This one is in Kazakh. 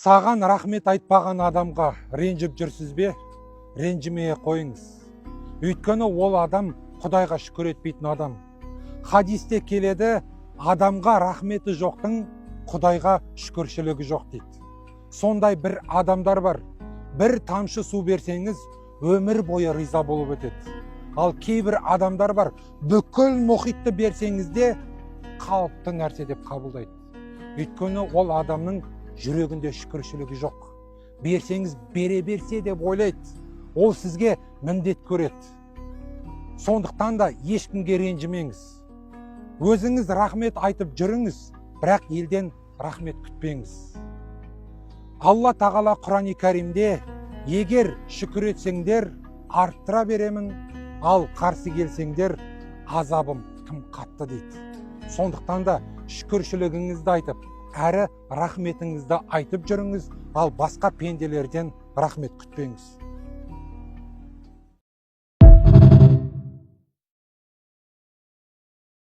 Саған рахмет айтпаған адамға ренжіп жүрсіз бе? Ренжімей қойыңыз. Өйткені ол адам Құдайға шүкір етпейтін адам. Хадисте келеді, адамға рахметі жоқтың Құдайға шүкіршілігі жоқ дейді. Сондай бір адамдар бар. Бір тамшы су берсеңіз, өмір бойы риза болып өтеді. Ал кейбір адамдар бар, бүкіл мұхитты берсеңіз де қалыпты нәрсе деп қабылдайды. Өйткені ол адамның жүрегінде шүкіршілігі жоқ. Берсеңіз бере берсе деп ойлайды. Ол сізге міндет көреді. Сондықтан да ешкімге ренжімеңіз. Өзіңіз рахмет айтып жүріңіз, бірақ елден рахмет күтпеңіз. Алла тағала Құран-ы Кәрімде егер шүкір етсеңдер, арттыра беремін, ал қарсы келсеңдер, азабым тым қатты дейді. Сондықтан да шүкіршілігіңізді айтып, әрі рахметіңізді айтып жүріңіз, ал басқа пенделерден рахмет күтпеңіз.